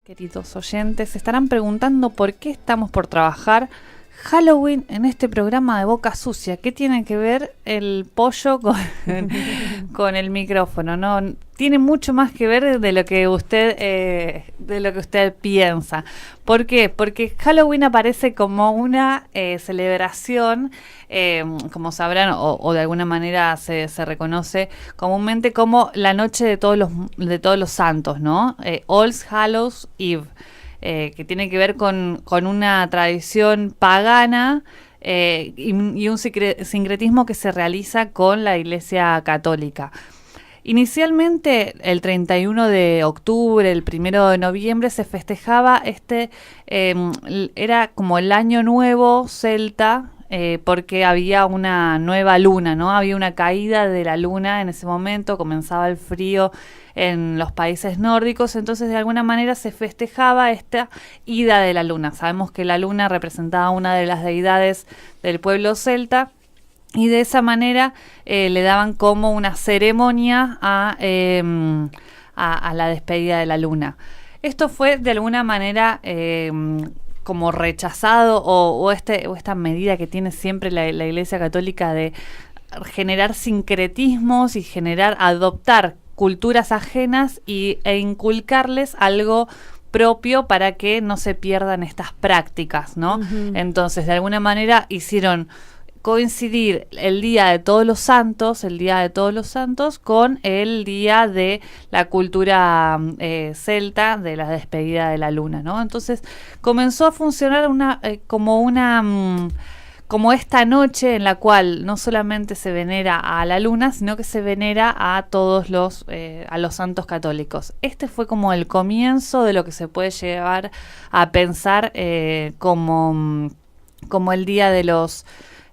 Queridos oyentes, se estarán preguntando por qué estamos por trabajar Halloween en este programa de Boca Sucia. ¿Qué tiene que ver el pollo con el micrófono? No, tiene mucho más que ver de lo que usted piensa. ¿Por qué? Porque Halloween aparece como una celebración, como sabrán, o de alguna manera se reconoce comúnmente como la noche de todos los santos, ¿no? All Hallows Eve. Que tiene que ver con una tradición pagana y un sincretismo que se realiza con la Iglesia Católica. Inicialmente, el 31 de octubre, el 1 de noviembre, se festejaba era como el Año Nuevo celta, porque había una nueva luna, ¿no? Había una caída de la luna en ese momento, comenzaba el frío en los países nórdicos, entonces de alguna manera se festejaba esta ida de la luna. Sabemos que la luna representaba una de las deidades del pueblo celta y de esa manera le daban como una ceremonia a la despedida de la luna. Esto fue de alguna manera como rechazado o esta medida que tiene siempre la Iglesia Católica de generar sincretismos y adoptar culturas ajenas e inculcarles algo propio para que no se pierdan estas prácticas, ¿no? Uh-huh. Entonces, de alguna manera hicieron coincidir el Día de Todos los Santos, con el Día de la cultura celta, de la despedida de la luna, ¿no? Entonces, comenzó a funcionar como esta noche en la cual no solamente se venera a la luna, sino que se venera a todos los santos católicos. Este fue como el comienzo de lo que se puede llevar a pensar como el día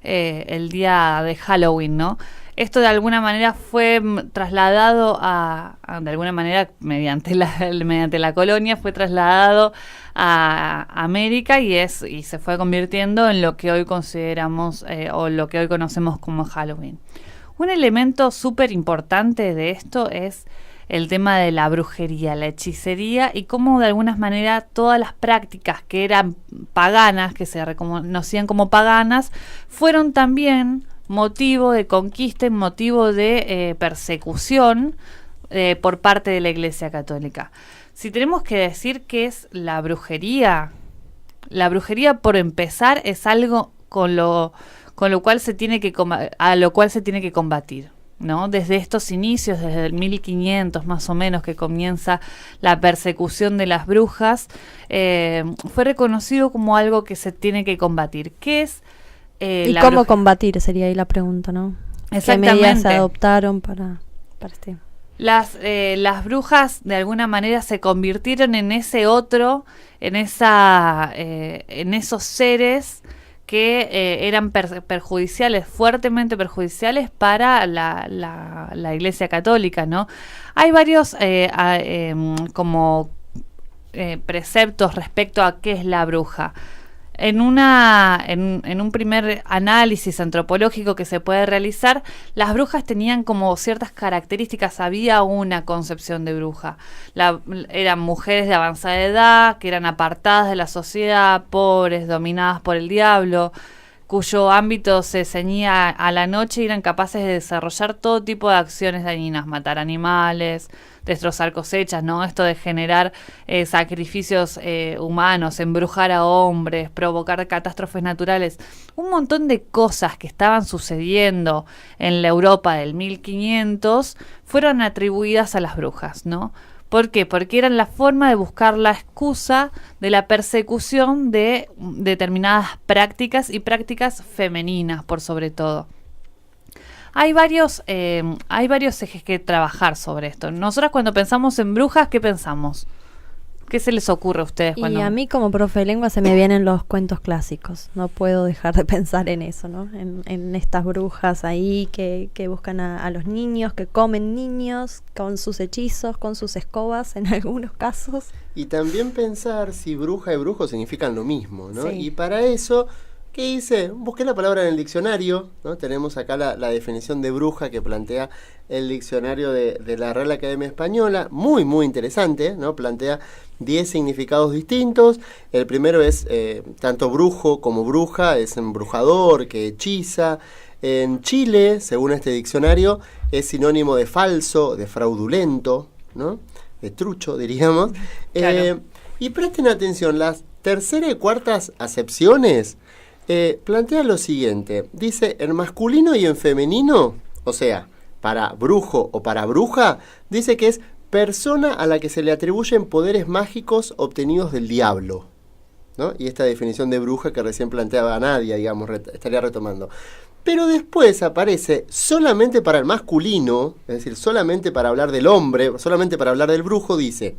el día de Halloween, ¿no? Esto de alguna manera fue trasladado de alguna manera mediante la colonia, fue trasladado a América y se fue convirtiendo en lo que hoy consideramos o lo que hoy conocemos como Halloween. Un elemento súper importante de esto es el tema de la brujería, la hechicería y cómo de alguna manera todas las prácticas que eran paganas, que se reconocían como paganas, fueron también motivo de conquista y motivo de persecución por parte de la Iglesia Católica. Si tenemos que decir qué es la brujería por empezar es algo a lo cual se tiene que combatir, ¿no? Desde estos inicios, desde el 1500 más o menos que comienza la persecución de las brujas, fue reconocido como algo que se tiene que combatir. ¿Qué es ¿Y cómo combatir? Sería ahí la pregunta, ¿no? Exactamente. ¿Qué medidas se adoptaron para este? Las brujas de alguna manera se convirtieron en esos seres que eran perjudiciales, fuertemente perjudiciales para la Iglesia Católica, ¿no? Hay varios preceptos respecto a qué es la bruja. En un primer análisis antropológico que se puede realizar, las brujas tenían como ciertas características. Había una concepción de bruja. Eran mujeres de avanzada edad, que eran apartadas de la sociedad, pobres, dominadas por el diablo, cuyo ámbito se ceñía a la noche y eran capaces de desarrollar todo tipo de acciones dañinas, matar animales, destrozar cosechas, ¿no? Esto de generar sacrificios humanos, embrujar a hombres, provocar catástrofes naturales, un montón de cosas que estaban sucediendo en la Europa del 1500 fueron atribuidas a las brujas, ¿no? ¿Por qué? Porque eran la forma de buscar la excusa de la persecución de determinadas prácticas y prácticas femeninas, por sobre todo. Hay varios ejes que trabajar sobre esto. Nosotras cuando pensamos en brujas, ¿qué pensamos? ¿Qué se les ocurre a ustedes? Y a mí como profe de lengua se me vienen los cuentos clásicos. No puedo dejar de pensar en eso, ¿no? En estas brujas ahí que buscan a los niños, que comen niños con sus hechizos, con sus escobas en algunos casos. Y también pensar si bruja y brujo significan lo mismo, ¿no? Sí. Y para eso, ¿qué hice? Busqué la palabra en el diccionario, ¿no? Tenemos acá la definición de bruja que plantea el diccionario de la Real Academia Española, muy, muy interesante, ¿no? Plantea 10 significados distintos. El primero es tanto brujo como bruja, es embrujador, que hechiza. En Chile, según este diccionario, es sinónimo de falso, de fraudulento, ¿no? De trucho, diríamos. Claro. Y presten atención, las tercera y cuartas acepciones plantea lo siguiente. Dice, en masculino y en femenino, o sea, para brujo o para bruja, dice que es persona a la que se le atribuyen poderes mágicos obtenidos del diablo, ¿no? Y esta definición de bruja que recién planteaba Nadia, digamos, estaría retomando. Pero después aparece solamente para el masculino, es decir, solamente para hablar del hombre, solamente para hablar del brujo, dice,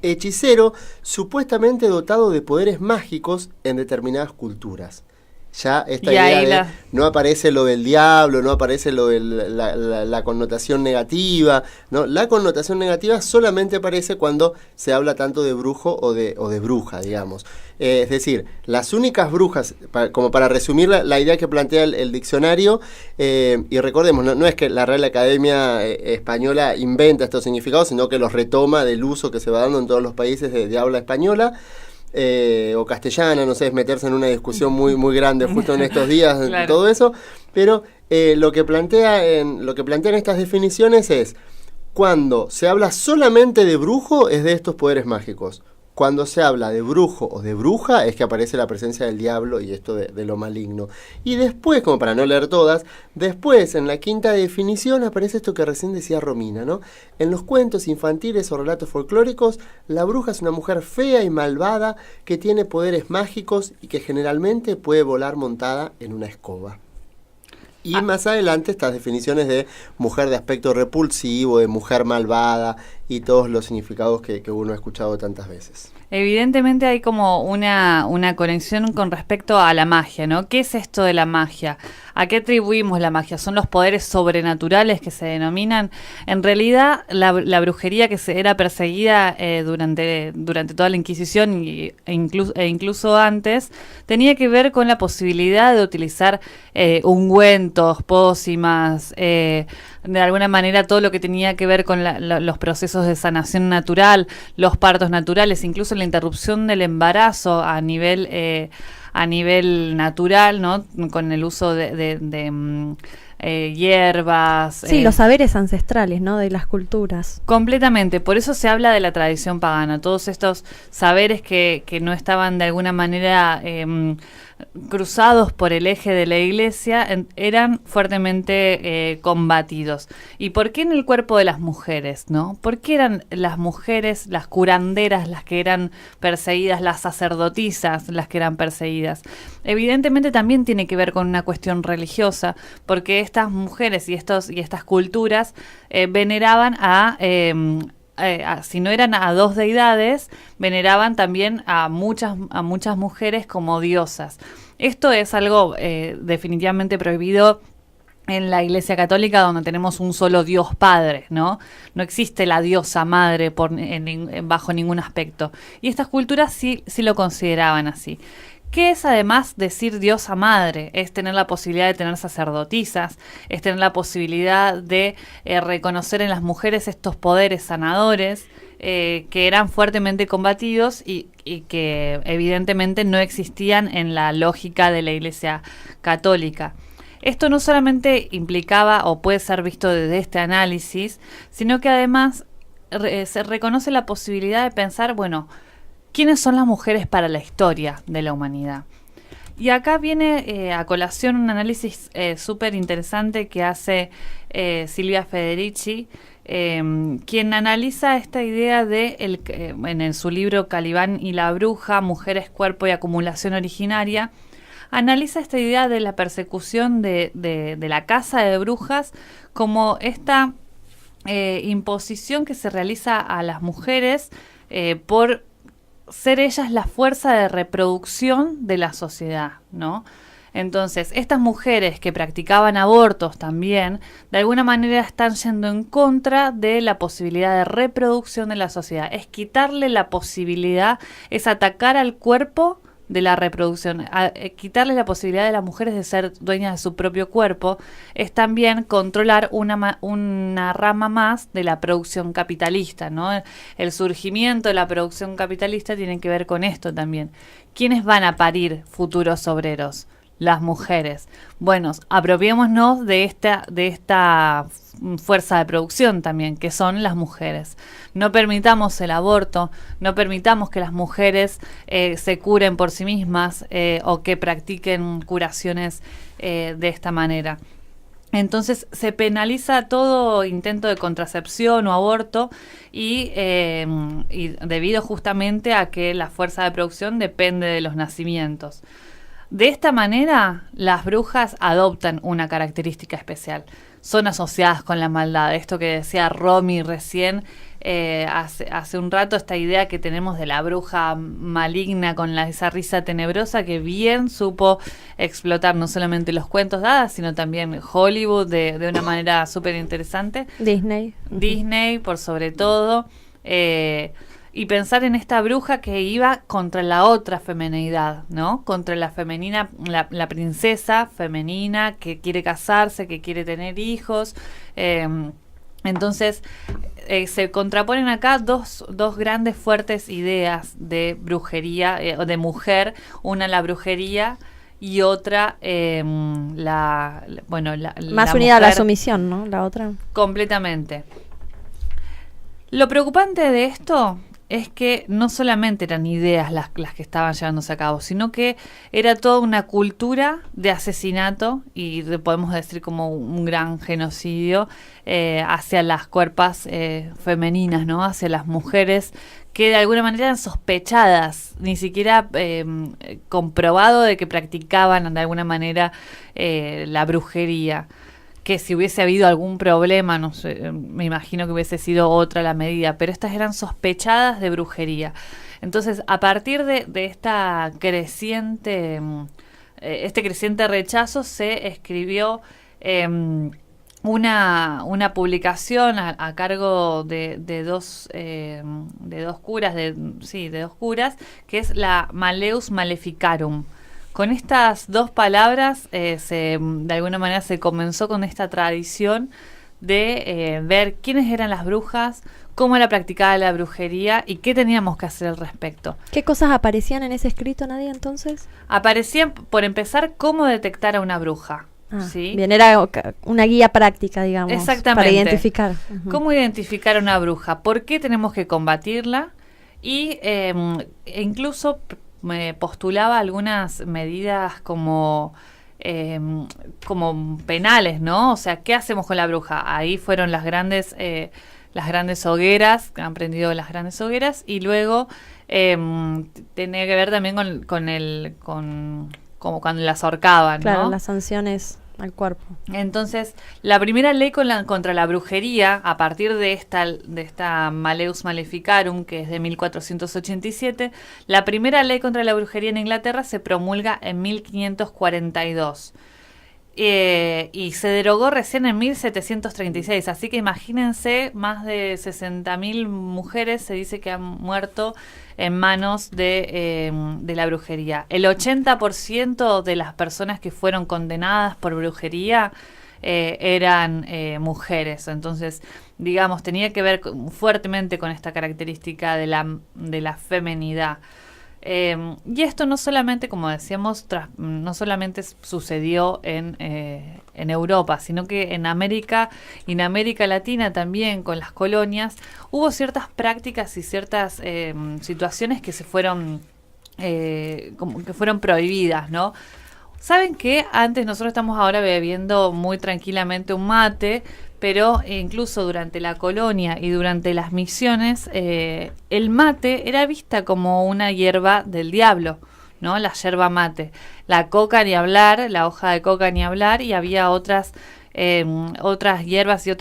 hechicero supuestamente dotado de poderes mágicos en determinadas culturas. Ya esta idea de no aparece lo del diablo, no aparece lo de la connotación negativa, ¿no? La connotación negativa solamente aparece cuando se habla tanto de brujo o de bruja, digamos. Es decir, las únicas brujas, como para resumir la idea que plantea el diccionario, y recordemos, no es que la Real Academia Española inventa estos significados, sino que los retoma del uso que se va dando en todos los países de habla española, o castellana, no sé, es meterse en una discusión muy, muy grande justo en estos días, claro. Todo eso, pero lo que plantean estas definiciones es, cuando se habla solamente de brujo, es de estos poderes mágicos. Cuando se habla de brujo o de bruja, es que aparece la presencia del diablo y esto de lo maligno. Y después, como para no leer todas, después en la quinta definición aparece esto que recién decía Romina, ¿no? En los cuentos infantiles o relatos folclóricos, la bruja es una mujer fea y malvada que tiene poderes mágicos y que generalmente puede volar montada en una escoba. Y más adelante estas definiciones de mujer de aspecto repulsivo, de mujer malvada y todos los significados que uno ha escuchado tantas veces. Evidentemente hay como una conexión con respecto a la magia, ¿no? ¿Qué es esto de la magia? ¿A qué atribuimos la magia? ¿Son los poderes sobrenaturales que se denominan? En realidad, la brujería que era perseguida durante toda la Inquisición e incluso antes, tenía que ver con la posibilidad de utilizar ungüentos, pócimas, de alguna manera todo lo que tenía que ver con los procesos de sanación natural, los partos naturales, incluso la interrupción del embarazo a nivel natural, ¿no? Con el uso de hierbas. Sí, los saberes ancestrales, ¿no? De las culturas. Completamente, por eso se habla de la tradición pagana, todos estos saberes que no estaban de alguna manera cruzados por el eje de la iglesia, eran fuertemente combatidos. ¿Y por qué en el cuerpo de las mujeres, no? ¿Por qué eran las mujeres, las curanderas, las que eran perseguidas, las sacerdotisas, las que eran perseguidas? Evidentemente también tiene que ver con una cuestión religiosa, porque estas mujeres y estas culturas veneraban si no eran a dos deidades, veneraban también a muchas mujeres como diosas. Esto es algo definitivamente prohibido en la Iglesia Católica, donde tenemos un solo Dios Padre, ¿no? No existe la diosa madre bajo ningún aspecto. Y estas culturas sí lo consideraban así. ¿Qué es además decir diosa madre? Es tener la posibilidad de tener sacerdotisas, es tener la posibilidad de reconocer en las mujeres estos poderes sanadores que eran fuertemente combatidos y que evidentemente no existían en la lógica de la Iglesia Católica. Esto no solamente implicaba o puede ser visto desde este análisis, sino que además se reconoce la posibilidad de pensar, bueno, ¿quiénes son las mujeres para la historia de la humanidad? Y acá viene a colación un análisis súper interesante que hace Silvia Federici, quien analiza esta idea en su libro Calibán y la bruja, mujeres, cuerpo y acumulación originaria, analiza esta idea de la persecución de la caza de brujas como esta imposición que se realiza a las mujeres por ser ellas la fuerza de reproducción de la sociedad, ¿no? Entonces, estas mujeres que practicaban abortos también, de alguna manera están yendo en contra de la posibilidad de reproducción de la sociedad. Es quitarle la posibilidad, es atacar al cuerpo de la reproducción, quitarles la posibilidad de las mujeres de ser dueñas de su propio cuerpo, es también controlar una rama más de la producción capitalista, ¿no? El surgimiento de la producción capitalista tiene que ver con esto también. ¿Quiénes van a parir futuros obreros? Las mujeres. Bueno, apropiémonos de esta fuerza de producción también, que son las mujeres. No permitamos el aborto, no permitamos que las mujeres se curen por sí mismas o que practiquen curaciones de esta manera. Entonces se penaliza todo intento de contracepción o aborto y debido justamente a que la fuerza de producción depende de los nacimientos. De esta manera, las brujas adoptan una característica especial. Son asociadas con la maldad. Esto que decía Romy recién, hace un rato, esta idea que tenemos de la bruja maligna con esa risa tenebrosa que bien supo explotar no solamente los cuentos de hadas, sino también Hollywood de una manera súper interesante. Disney, por sobre todo. Y pensar en esta bruja que iba contra la otra femenidad, ¿no? Contra la femenina, la princesa femenina que quiere casarse, que quiere tener hijos. Entonces, se contraponen acá dos grandes fuertes ideas de brujería, o de mujer. Una, la brujería, y otra, más la unida a la mujer, sumisión, ¿no? La otra. Completamente. Lo preocupante de esto es que no solamente eran ideas las que estaban llevándose a cabo, sino que era toda una cultura de asesinato y podemos decir como un gran genocidio hacia las cuerpas femeninas, ¿no? Hacia las mujeres que de alguna manera eran sospechadas, ni siquiera comprobado de que practicaban de alguna manera la brujería. Que si hubiese habido algún problema, no sé, me imagino que hubiese sido otra la medida, pero estas eran sospechadas de brujería. Entonces, a partir de esta creciente rechazo, se escribió una publicación a cargo de dos curas, que es la Malleus Maleficarum. Con estas dos palabras, de alguna manera se comenzó con esta tradición de ver quiénes eran las brujas, cómo era practicada la brujería y qué teníamos que hacer al respecto. ¿Qué cosas aparecían en ese escrito, Nadia, entonces? Aparecían, por empezar, cómo detectar a una bruja. ¿Sí? Bien, era una guía práctica, digamos. Exactamente. Para identificar. Uh-huh. ¿Cómo identificar a una bruja? ¿Por qué tenemos que combatirla? Y incluso postulaba algunas medidas como penales, ¿no? O sea, ¿qué hacemos con la bruja? Ahí fueron las grandes hogueras, han prendido las grandes hogueras, y luego tenía que ver también con como cuando las ahorcaban, claro, ¿no? Las sanciones al cuerpo. Entonces, la primera ley contra la brujería, a partir de esta Malleus Maleficarum, que es de 1487, la primera ley contra la brujería en Inglaterra se promulga en 1542. Y se derogó recién en 1736, así que imagínense, más de 60.000 mujeres se dice que han muerto en manos de la brujería. El 80% de las personas que fueron condenadas por brujería eran mujeres, entonces, digamos, tenía que ver fuertemente con esta característica de la femenidad. Y esto no solamente, como decíamos, no solamente sucedió en Europa, sino que en América y en América Latina también, con las colonias, hubo ciertas prácticas y ciertas situaciones que fueron prohibidas, ¿no? Saben que antes nosotros estamos ahora bebiendo muy tranquilamente un mate, pero incluso durante la colonia y durante las misiones, el mate era vista como una hierba del diablo, ¿no? La yerba mate. La coca ni hablar, la hoja de coca ni hablar, y había otras hierbas y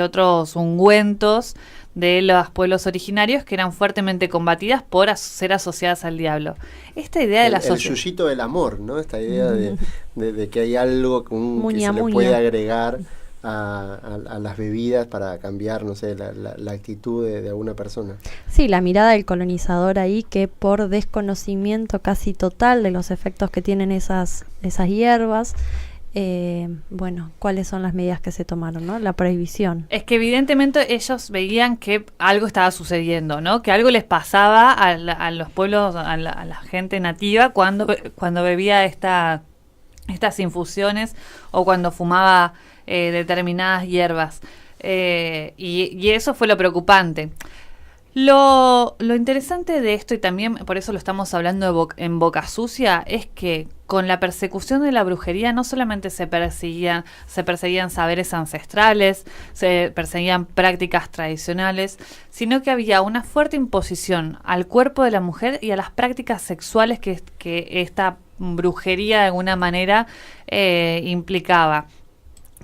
otros ungüentos de los pueblos originarios que eran fuertemente combatidas por ser asociadas al diablo. Esta idea de la sociedad. El yuyito del amor, ¿no? Esta idea de que hay algo que se le puede agregar a las bebidas para cambiar, no sé, la actitud de alguna persona. Sí, la mirada del colonizador ahí, que por desconocimiento casi total de los efectos que tienen esas hierbas, bueno, ¿cuáles son las medidas que se tomaron, no? La prohibición. Es que evidentemente ellos veían que algo estaba sucediendo, ¿no? Que algo les pasaba a los pueblos, a la gente nativa cuando bebía estas infusiones o cuando fumaba determinadas hierbas. Y eso fue lo preocupante. Lo interesante de esto, y también por eso lo estamos hablando en Boca Sucia, es que con la persecución de la brujería no solamente se perseguían saberes ancestrales, se perseguían prácticas tradicionales, sino que había una fuerte imposición al cuerpo de la mujer y a las prácticas sexuales que esta brujería de alguna manera implicaba.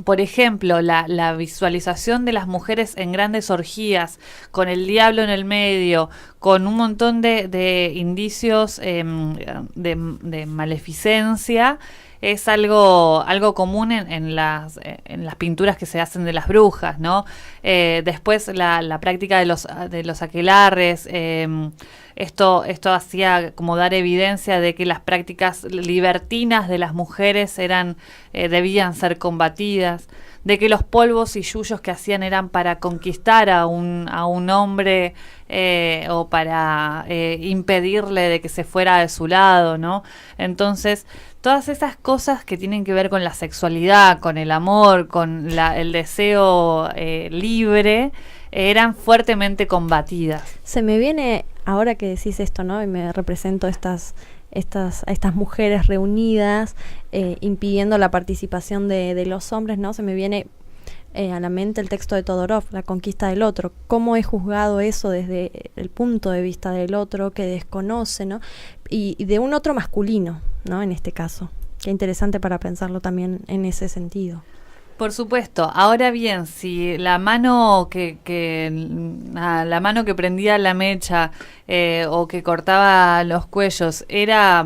Por ejemplo, la visualización de las mujeres en grandes orgías, con el diablo en el medio, con un montón de indicios de maleficencia, es algo común en las pinturas que se hacen de las brujas, ¿no? Después la práctica de los aquelarres, esto hacía como dar evidencia de que las prácticas libertinas de las mujeres debían ser combatidas, de que los polvos y yuyos que hacían eran para conquistar a un hombre o para impedirle de que se fuera de su lado, ¿no? Entonces, todas esas cosas que tienen que ver con la sexualidad, con el amor, con el deseo libre, eran fuertemente combatidas. Se me viene, ahora que decís esto, ¿no? Y me represento estas mujeres reunidas, impidiendo la participación de los hombres, ¿no? Se me viene a la mente el texto de Todorov, La conquista del otro. ¿Cómo es juzgado eso desde el punto de vista del otro que desconoce, ¿no? Y de un otro masculino, ¿no? En este caso. Qué interesante para pensarlo también en ese sentido. Por supuesto. Ahora bien, si la mano que prendía la mecha o que cortaba los cuellos era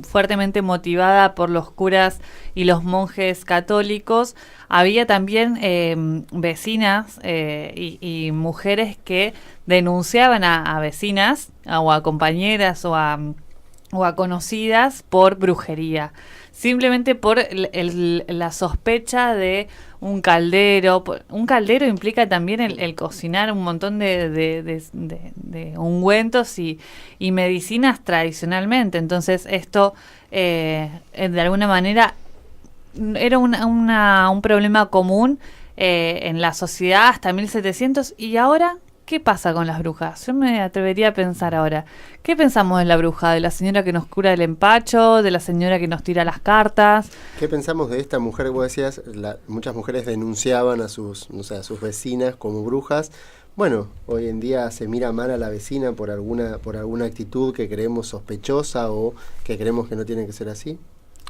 fuertemente motivada por los curas y los monjes católicos, había también vecinas y mujeres que denunciaban a vecinas o a compañeras o a conocidas por brujería. Simplemente por la sospecha de un caldero. Un caldero implica también el cocinar un montón de ungüentos y medicinas tradicionalmente. Entonces esto de alguna manera era un problema común en la sociedad hasta 1700. Y ahora, ¿qué pasa con las brujas? Yo me atrevería a pensar ahora. ¿Qué pensamos de la bruja? ¿De la señora que nos cura el empacho? ¿De la señora que nos tira las cartas? ¿Qué pensamos de esta mujer? Vos decías, muchas mujeres denunciaban a sus vecinas como brujas. Bueno, hoy en día se mira mal a la vecina por alguna actitud que creemos sospechosa o que creemos que no tiene que ser así.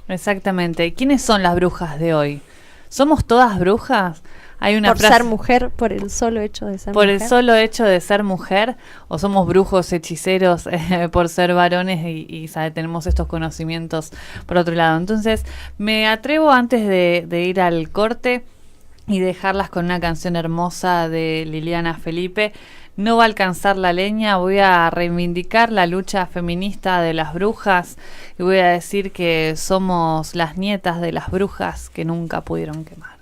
Exactamente. ¿Quiénes son las brujas de hoy? ¿Somos todas brujas? Hay una por ser mujer, por el solo hecho de ser por mujer. Por el solo hecho de ser mujer, o somos brujos hechiceros por ser varones y tenemos estos conocimientos por otro lado. Entonces, me atrevo antes de ir al corte y dejarlas con una canción hermosa de Liliana Felipe. No va a alcanzar la leña, voy a reivindicar la lucha feminista de las brujas y voy a decir que somos las nietas de las brujas que nunca pudieron quemar.